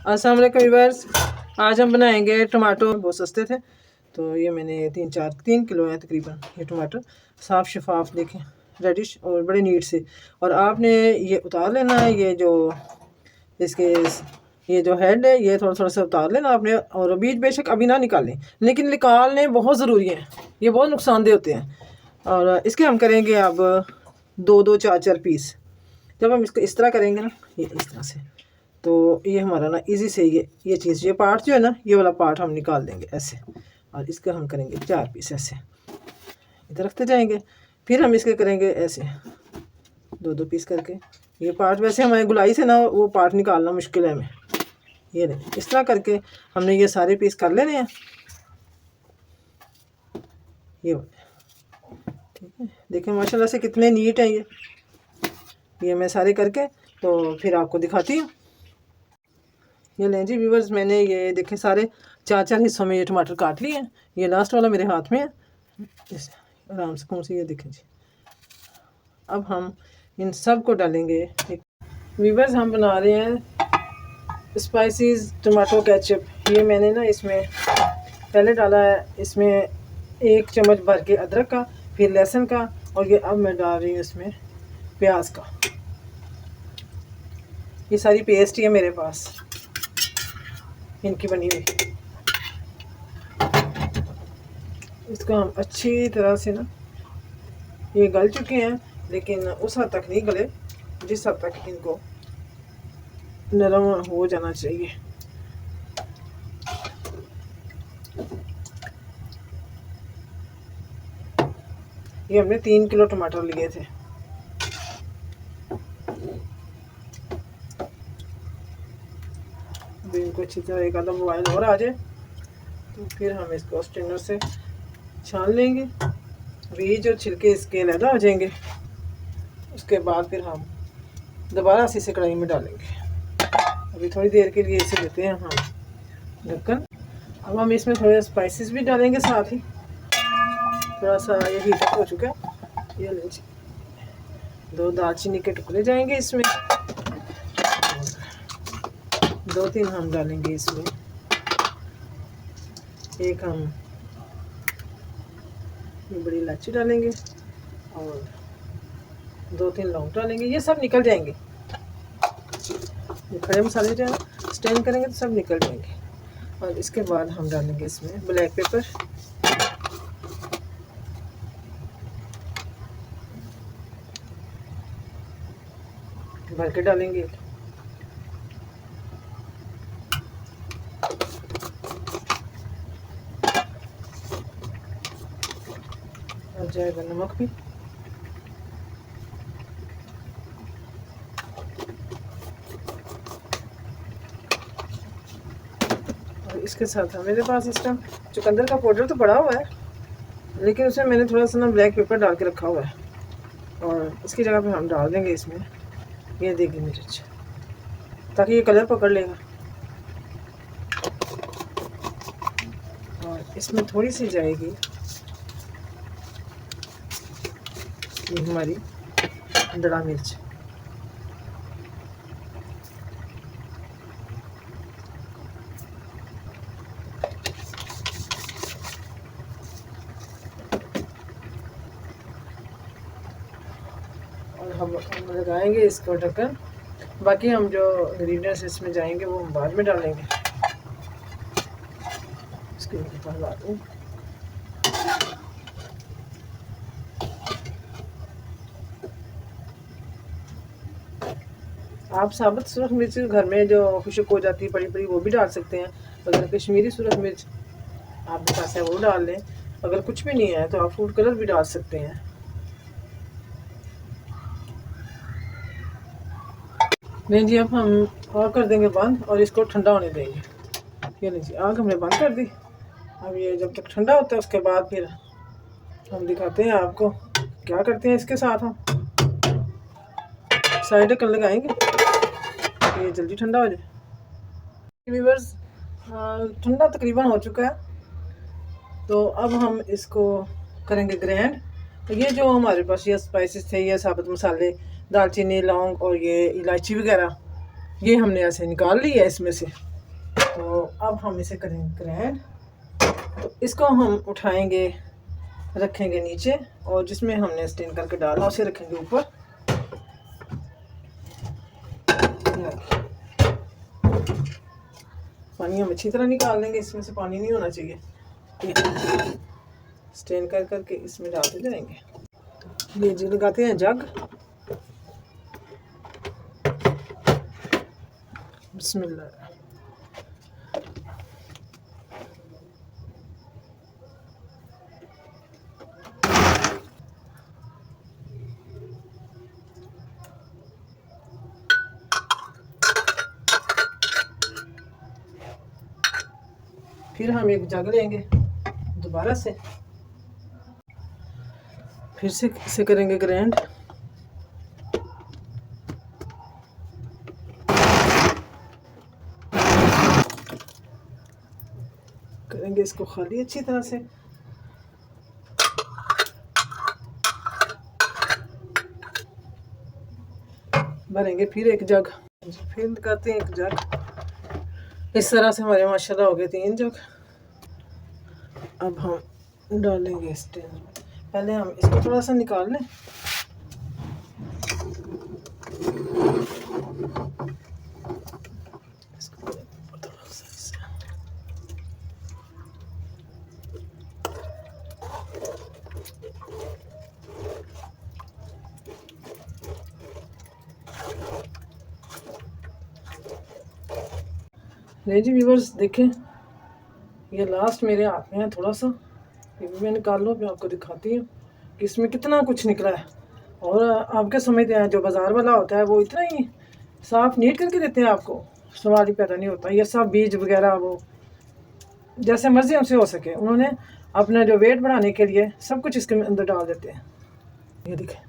अस्सलाम वालेकुम व्यूअर्स। आज हम बनाएंगे टमाटो। बहुत सस्ते थे तो ये मैंने 3 किलो है तकरीबन। ये टमाटर साफ़ शफाफ देखें, रेडिश और बड़े नीट से। और आपने ये उतार लेना है, ये जो इसके ये जो हेड है ये थोड़ा थोड़ा सा उतार लेना आपने। और बीज बेशक अभी ना निकालें, लेकिन निकालने बहुत ज़रूरी है, ये बहुत नुकसानदेह होते हैं। और इसके हम करेंगे अब 2-2 4-4 पीस। जब हम इसको इस तरह करेंगे ना, ये इस तरह से, तो ये हमारा ना इजी से ये चीज़, ये पार्ट जो है ना, ये वाला पार्ट हम निकाल देंगे ऐसे। और इसका हम करेंगे 4 पीस ऐसे, इधर रखते जाएंगे। फिर हम इसके करेंगे ऐसे 2-2 पीस करके। ये पार्ट वैसे हमें गुलाई से ना वो पार्ट निकालना मुश्किल है हमें। ये नहीं, इस तरह करके हमने ये सारे पीस कर लेने हैं। ये ठीक है, देखें माशाल्लाह से कितने नीट हैं ये मैं सारे करके तो फिर आपको दिखाती हूँ। ये लें जी व्यूवर्स, मैंने ये देखे सारे 4-4 हिस्सों में ये टमाटर काट लिए हैं। ये लास्ट वाला मेरे हाथ में है, इस आराम से कौन सी, ये देखें जी। अब हम इन सब को डालेंगे। व्यूवर्स, हम बना रहे हैं स्पाइसीज टमाटो केचप। ये मैंने ना इसमें पहले डाला है, इसमें 1 चम्मच भर के अदरक का, फिर लहसुन का, और ये अब मैं डाल रही हूँ इसमें प्याज का। ये सारी पेस्ट ही है मेरे पास, इनकी बनी हुई। इसको हम अच्छी तरह से ना, ये गल चुके हैं लेकिन उस हद तक नहीं गले जिस हद तक इनको नरम हो जाना चाहिए। ये हमने 3 किलो टमाटर लिए थे। अभी इनको अच्छी तरह एक आधा बॉयल और आ जाए तो फिर हम इसको स्ट्रेनर से छान लेंगे। बीज और छिलके इसके अलग हो जाएंगे। उसके बाद फिर हम दोबारा से इसे कढ़ाई में डालेंगे। अभी थोड़ी देर के लिए इसे देते हैं हम ढक्कन। अब हम इसमें थोड़े स्पाइसेस भी डालेंगे साथ ही। थोड़ा सा ये हीट हो चुका है। ये लीजिए, 2 दालचीनी के टुकड़े जाएंगे इसमें, 2-3 हम डालेंगे इसमें। एक हम ये बड़ी इलायची डालेंगे और 2-3 लौंग डालेंगे। ये सब निकल जाएंगे, ये खड़े मसाले जो है स्टैंड करेंगे तो सब निकल जाएंगे। और इसके बाद हम डालेंगे इसमें ब्लैक पेपर, भर के डालेंगे। और जाएगा नमक भी। और इसके साथ मेरे पास इस टाइम चुकंदर का पाउडर तो पड़ा हुआ है, लेकिन उसमें मैंने थोड़ा सा ना ब्लैक पेपर डाल के रखा हुआ है। और इसकी जगह पे हम डाल देंगे इसमें ये देगी मिर्च, ताकि ये कलर पकड़ लेगा। और इसमें थोड़ी सी जाएगी ये हमारी दड़ा मिर्च। और हम लगाएंगे इसको ढक्कन। बाकी हम जो इंग्रेडिएंट्स इसमें जाएंगे वो हम बाद में डालेंगे। इसके ऊपर आप साबुत सूरख मिर्च घर में जो खुशक हो जाती है बड़ी बड़ी, वो भी डाल सकते हैं। अगर कश्मीरी सूरख मिर्च आपके पास है वो डाल लें। अगर कुछ भी नहीं है तो आप फूड कलर भी डाल सकते हैं। नहीं जी, अब हम आग कर देंगे बंद और इसको ठंडा होने देंगे। ये लीजिए, आग हमने बंद कर दी। अब ये जब तक ठंडा होता है उसके बाद फिर हम दिखाते हैं आपको क्या करते हैं इसके साथ। हम साइड ढक्कन लगाएंगे कि ये जल्दी ठंडा हो जाए। व्यूअर्स, ठंडा तकरीबन हो चुका है, तो अब हम इसको करेंगे ग्राइंड। तो ये जो हमारे पास ये स्पाइसेस थे, ये साबुत मसाले, दालचीनी, लौंग और ये इलायची वगैरह, ये हमने ऐसे निकाल ली है इसमें से। तो अब हम इसे करेंगे ग्राइंड। तो इसको हम उठाएंगे, रखेंगे नीचे, और जिसमें हमने स्टेन करके डाला उसे रखेंगे ऊपर। पानी हम अच्छी तरह निकाल लेंगे, इसमें से पानी नहीं होना चाहिए। स्टेन कर करके इसमें डालते जाएंगे। ये जी लगाते हैं जग। बिस्मिल्लाह। फिर हम एक जग लेंगे दोबारा से, फिर से इसे करेंगे ग्राइंड। करेंगे इसको खाली अच्छी तरह से। भरेंगे फिर एक जग, फिर करते हैं एक जग। इस तरह से हमारे माशाल्लाह हो गए 3 जग। अब हम डालेंगे स्टेन। पहले हम इसको थोड़ा सा निकाल लें। नहीं जी व्यूवर्स, देखें ये लास्ट मेरे हाथ में है थोड़ा सा, ये भी मैं निकाल लूँ, मैं आपको दिखाती हूँ कि इसमें कितना कुछ निकला है। और आपके समझते हैं जो बाज़ार वाला होता है वो इतना ही साफ नीट करके देते हैं, आपको सवाल ही पैदा नहीं होता। ये सब बीज वगैरह वो जैसे मर्जी हमसे हो सके, उन्होंने अपना जो वेट बढ़ाने के लिए सब कुछ इसके अंदर डाल देते हैं। ये देखें,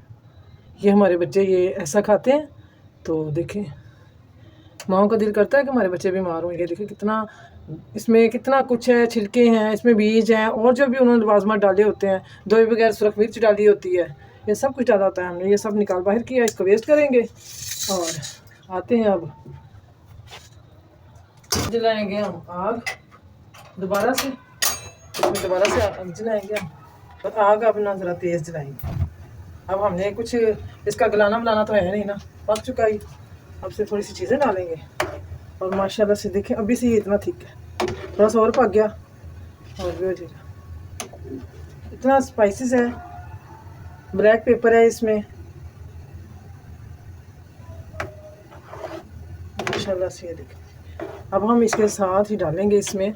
ये हमारे बच्चे ये ऐसा खाते हैं तो देखें माओ का दिल करता है कि हमारे बच्चे बीमार हों। ये देखिए कितना इसमें कितना कुछ है, छिलके हैं, इसमें बीज हैं, और जो भी उन्होंने लवाजमात डाले होते हैं, दो बगैर सुरख मिर्च डाली होती है, ये सब कुछ डाला होता है हमने। ये सब निकाल बाहर किया, इसको वेस्ट करेंगे। और आते हैं अब जलाएंगे हम आग दोबारा से, इसमें दोबारा से आग जलाएंगे हम, और आग अपना ज़रा तेज़ जलाएंगे। अब हमने कुछ इसका गलाना बनाना तो है नहीं ना, पक चुका ही। अब से थोड़ी सी चीज़ें डालेंगे, और माशाल्लाह से देखें अभी से ये इतना ठीक है, थोड़ा सा और पक गया और भी हो जाएगा। इतना स्पाइसेस है, ब्लैक पेपर है इसमें माशाल्लाह से। ये देखें अब हम इसके साथ ही डालेंगे, इसमें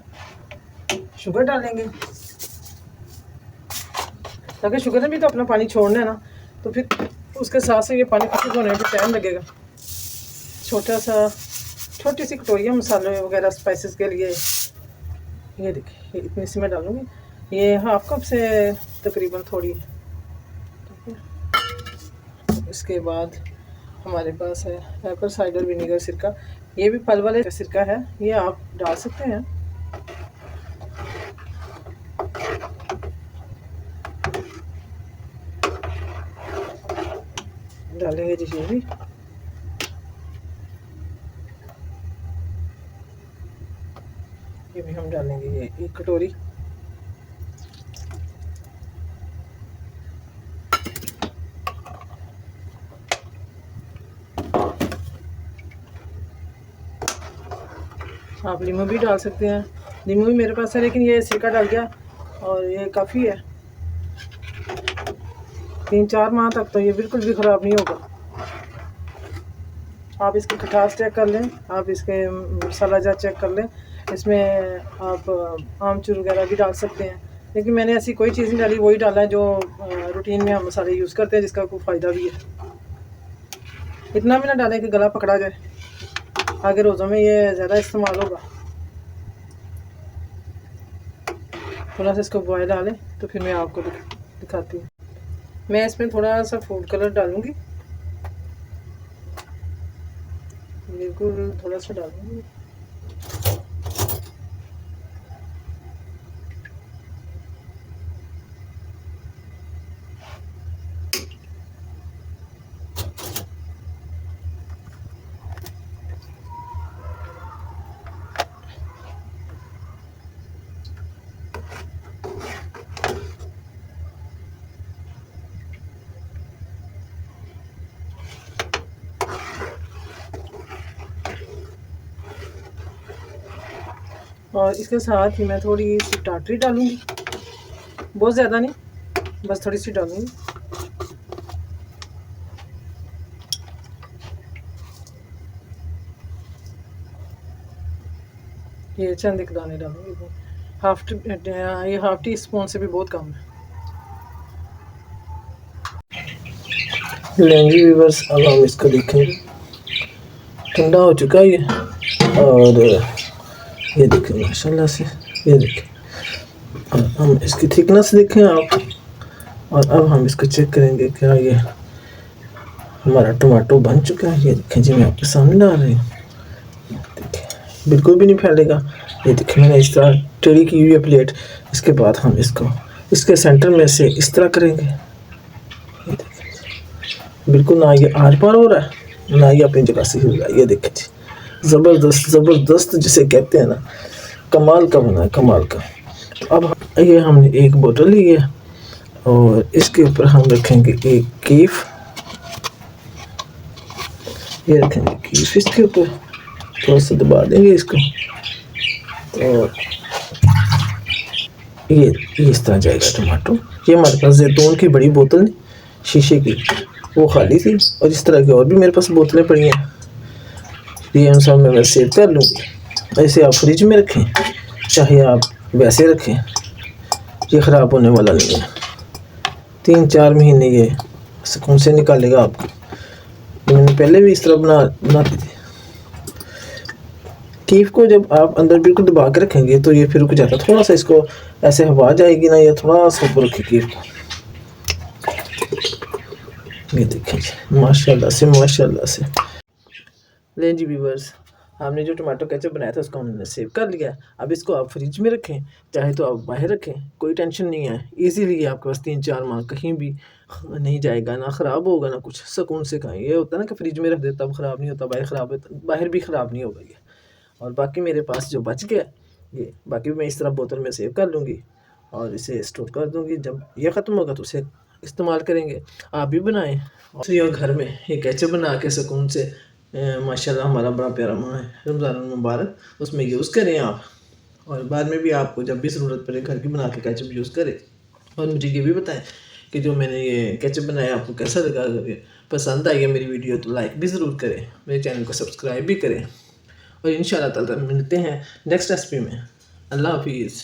शुगर डालेंगे, ताकि शुगर ने भी तो अपना पानी छोड़ना है ना, तो फिर उसके साथ से ये पानी खुश्क होने में टाइम लगेगा। छोटी सी कटोरी है मसाले वगैरह स्पाइसेस के लिए। ये देखिए इतनी इसमें मैं डालूँगी, ये हाफ कप से तकरीबन थोड़ी है, ठीक है। इसके बाद हमारे पास है एप्पल साइडर विनीगर सिरका, ये भी फल वाले सिरका है, ये आप डाल सकते हैं। डालेंगे जी ये भी हम डालेंगे, ये एक कटोरी। आप नींबू भी डाल सकते हैं, नींबू भी मेरे पास है, लेकिन ये सिरका डाल गया और ये काफ़ी है। 3-4 माह तक तो ये बिल्कुल भी ख़राब नहीं होगा। आप इसकी खटास चेक कर लें, आप इसके मसाला जात चेक कर लें, इसमें आप आमचूर वगैरह भी डाल सकते हैं, लेकिन मैंने ऐसी कोई चीज़ नहीं डाली, वही डाला है जो रूटीन में हम मसाले यूज़ करते हैं, जिसका कोई फ़ायदा भी है। इतना भी ना डालें कि गला पकड़ा जाए, आगे रोज़ों में ये ज़्यादा इस्तेमाल होगा। थोड़ा सा इसको बॉयल डालें तो फिर मैं आपको दिखाती हूँ। मैं इसमें थोड़ा सा फूड कलर डालूँगी, बिल्कुल थोड़ा सा डालूँगी। और इसके साथ ही मैं थोड़ी सी टाटरी डालूँगी, बहुत ज़्यादा नहीं, बस थोड़ी सी डालूँगी। ये चंद एक दाने डालूँगी, ये हाफ टी स्पून से भी बहुत कम है। लेंगी व्यूअर्स, अब हम इसको देखेंगे, ठंडा हो चुका है ये, और ये देखें माशाल्लाह से, ये देखें। अब हम इसकी थिकनेस देखें आप, और अब हम इसको चेक करेंगे क्या ये हमारा टमाटो बन चुका है। ये देखें जी, मैं आपके सामने डाल रही हूँ, देखें बिल्कुल भी नहीं फैलेगा। ये देखें मैंने इस तरह टेढ़ी की हुई है प्लेट। इसके बाद हम इसको इसके सेंटर में से इस तरह करेंगे, ये देखें बिल्कुल ना ये आर पार हो रहा है ना ये अपनी जगह से हिल रहा है। ये देखें जी, ज़बरदस्त ज़बरदस्त जिसे कहते हैं ना, कमाल का बना है, कमाल का। तो अब ये हमने एक बोतल ली है और इसके ऊपर हम रखेंगे एक कीफ, ये रखेंगे कीफ इसके ऊपर, थोड़ा सा दबा देंगे इसको, तो ये इस तरह जाएगा टमाटो। ये हमारे पास जैतून की बड़ी बोतल शीशे की, वो खाली थी, और इस तरह की और भी मेरे पास बोतलें पड़ी हैं, ये उन सब में मैं सेव कर लूँगी। ऐसे आप फ्रिज में रखें चाहे आप वैसे रखें, ये ख़राब होने वाला नहीं है, 3-4 महीने ये सुकून से निकालेगा आपको। मैंने पहले भी इस तरह बनाती थी। कीफ को जब आप अंदर बिल्कुल दबा के रखेंगे तो ये फिर रुक जाता, थोड़ा सा इसको ऐसे हवा जाएगी ना, ये थोड़ा सा ऊपर रखें कीफ को। ये देखिए माशाल्लाह से, माशाल्लाह से। लें जी व्यूअर्स, हमने जो टमाटो केचप बनाया था उसको हमने सेव कर लिया। अब इसको आप फ्रिज में रखें चाहे तो आप बाहर रखें, कोई टेंशन नहीं है। इजीली आपके पास 3-4 माह कहीं भी नहीं जाएगा, ना ख़राब होगा ना कुछ, सुकून से खाएं। ये होता है ना कि फ्रिज में रख दे तब ख़राब नहीं होता, बाहर ख़राब होता, बाहर भी ख़राब नहीं होगा ये। और बाकी मेरे पास जो बच गया ये बाकी भी मैं इस तरह बोतल में सेव कर लूँगी और इसे स्टोर कर दूँगी। जब ये ख़त्म होगा तो उसे इस्तेमाल करेंगे। आप भी बनाएं और घर में ये केचप बना के सुकून से, माशाल्लाह हमारा बड़ा प्यारा माह है रमज़ान मुबारक, उसमें यूज़ करें आप, और बाद में भी आपको जब भी ज़रूरत पड़े घर की बना के केचप यूज़ करें। और मुझे ये भी बताएं कि जो मैंने ये केचप बनाया आपको कैसा लगा। अगर पसंद आई है मेरी वीडियो तो लाइक भी ज़रूर करें, मेरे चैनल को सब्सक्राइब भी करें, और इंशाल्लाह ताला मिलते हैं नेक्स्ट रेसिपी में। अल्लाह हाफिज़।